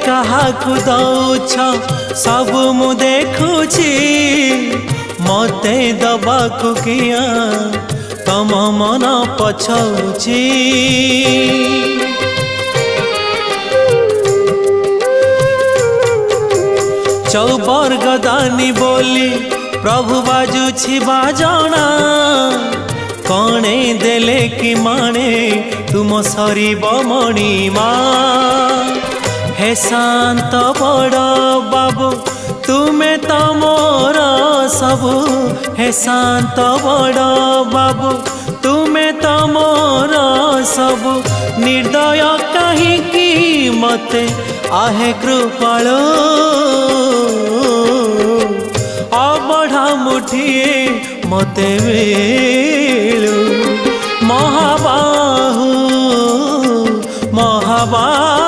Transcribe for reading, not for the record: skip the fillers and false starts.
काहाकु दौछ सब मु देखुछि मते दबाकु किया तम मन पछौछि चौबर्ग दानी बोली प्रभु बाजुछि बाजना कणे देले कि माने तुम सरीब मणिमा हे शांत बड़ बाबू तुम्हें तो मोर सबु हे शांत बड़ बाबू तुम्हें तो मोर सबु निर्दय कहीं मते आहे कृपालो अबढ़ा मुठिए मते मिलू महाबाहु महाबाहु